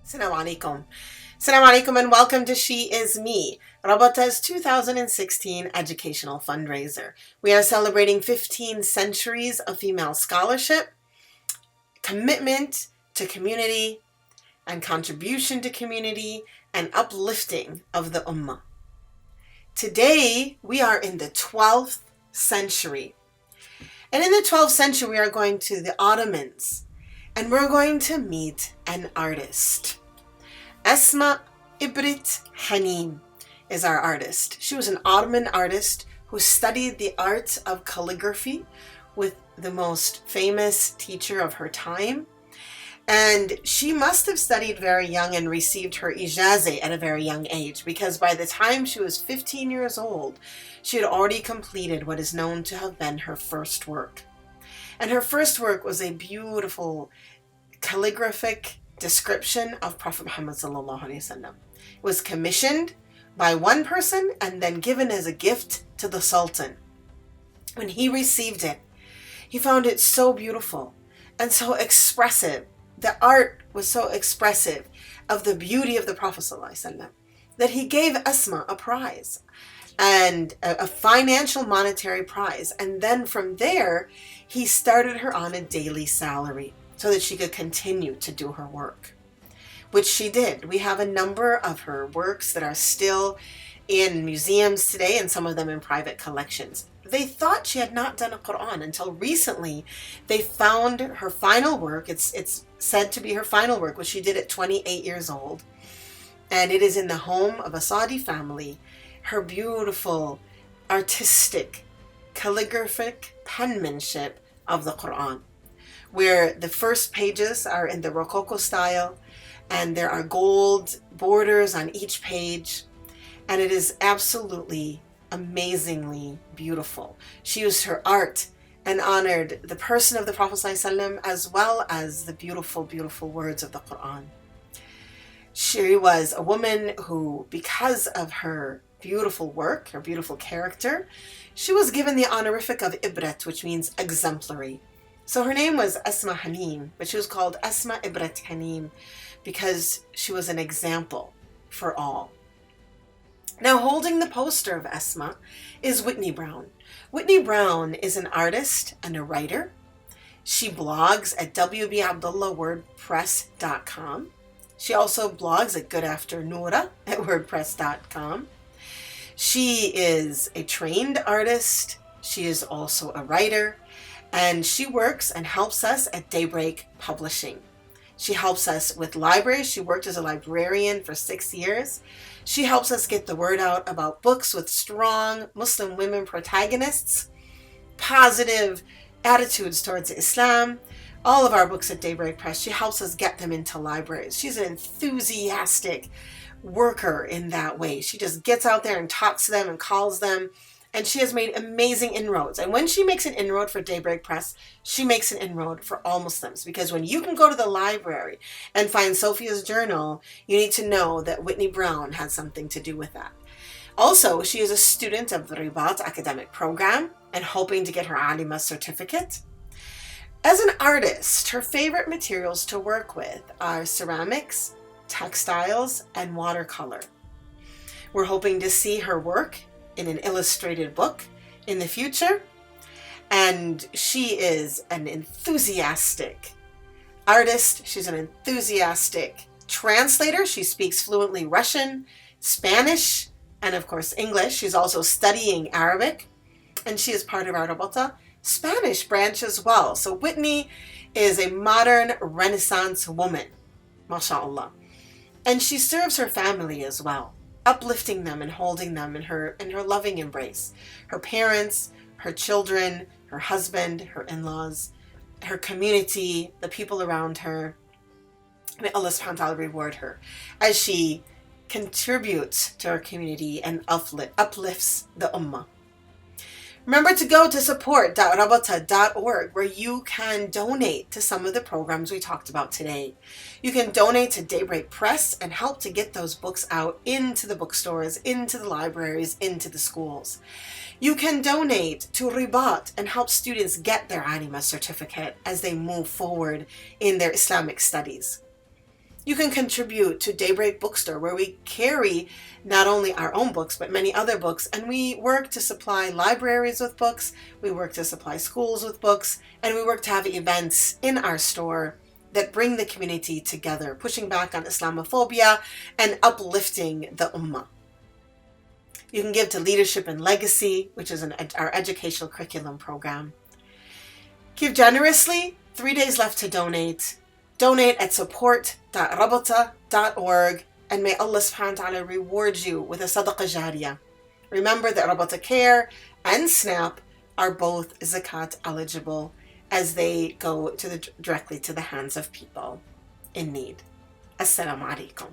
Assalamu alaikum. Assalamu alaikum and welcome to She Is Me, Rabata's 2016 educational fundraiser. We are celebrating 15 centuries of female scholarship, commitment to community, and contribution to community, and uplifting of the ummah. Today, we are in the 12th century. And in the 12th century, we are going to the Ottomans, and we're going to meet an artist. Asma Ibret is our artist. She was an Ottoman artist who studied the art of calligraphy with the most famous teacher of her time. And she must have studied very young and received her ijazah at a very young age, because by the time she was 15 years old, she had already completed what is known to have been her first work. And her first work was a beautiful calligraphic description of Prophet Muhammad sallallahu alaihi wasallam. It was commissioned by one person and then given as a gift to the Sultan. When he received it, he found it so beautiful and so expressive. The art was so expressive of the beauty of the Prophet sallallahu alaihi wasallam that he gave Asma a prize, and a financial monetary prize. And then from there, he started her on a daily salary so that she could continue to do her work, which she did. We have a number of her works that are still in museums today, and some of them in private collections. They thought she had not done a Quran until recently. They found her final work. It's said to be her final work, which she did at 28 years old. And it is in the home of a Saudi family. Her beautiful, artistic, calligraphic penmanship of the Quran, where the first pages are in the Rococo style, and there are gold borders on each page, and it is absolutely amazingly beautiful. She used her art and honored the person of the Prophet ﷺ as well as the beautiful, beautiful words of the Quran. She was a woman who, because of her beautiful work, her beautiful character, she was given the honorific of Ibret, which means exemplary. So her name was Asma Hanim, but she was called Asma Ibret Hanim because she was an example for all. Now, holding the poster of Asma is Whitney Brown. Whitney Brown is an artist and a writer. She blogs at wbabdullahwordpress.com. She also blogs at Good After Noura at wordpress.com. She is a trained artist. She is also a writer. And she works and helps us at Daybreak Publishing. She helps us with libraries. She worked as a librarian for 6 years. She helps us get the word out about books with strong Muslim women protagonists, positive attitudes towards Islam. All of our books at Daybreak Press, she helps us get them into libraries. She's an enthusiastic worker in that way. She just gets out there and talks to them and calls them. And she has made amazing inroads. And when she makes an inroad for Daybreak Press, she makes an inroad for all Muslims. Because when you can go to the library and find Sophia's journal, you need to know that Whitney Brown had something to do with that. Also, she is a student of the Ribaat academic program and hoping to get her Alima certificate. As an artist, her favorite materials to work with are ceramics, textiles, and watercolor. We're hoping to see her work in an illustrated book in the future. And she is an enthusiastic artist. She's an enthusiastic translator. She speaks fluently Russian, Spanish, and of course English. She's also studying Arabic, and she is part of our Rabata Spanish branch as well. So Whitney is a modern Renaissance woman, mashallah. And she serves her family as well, uplifting them and holding them in her loving embrace. Her parents, her children, her husband, her in-laws, her community, the people around her. May Allah subhanahu wa ta'ala reward her as she contributes to her community and uplifts the ummah. Remember to go to support.rabata.org, where you can donate to some of the programs we talked about today. You can donate to Daybreak Press and help to get those books out into the bookstores, into the libraries, into the schools. You can donate to Ribaat and help students get their Alima certificate as they move forward in their Islamic studies. You can contribute to Daybreak Bookstore, where we carry not only our own books, but many other books, and we work to supply libraries with books, we work to supply schools with books, and we work to have events in our store that bring the community together, pushing back on Islamophobia and uplifting the Ummah. You can give to Leadership and Legacy, which is our educational curriculum program. Give generously. 3 days left to donate. Donate at support.rabata.org, and may Allah subhanahu wa ta'ala reward you with a sadaqah jariyah. Remember that Rabata Care and SNAP are both zakat eligible, as they go directly to the hands of people in need. Assalamu alaikum.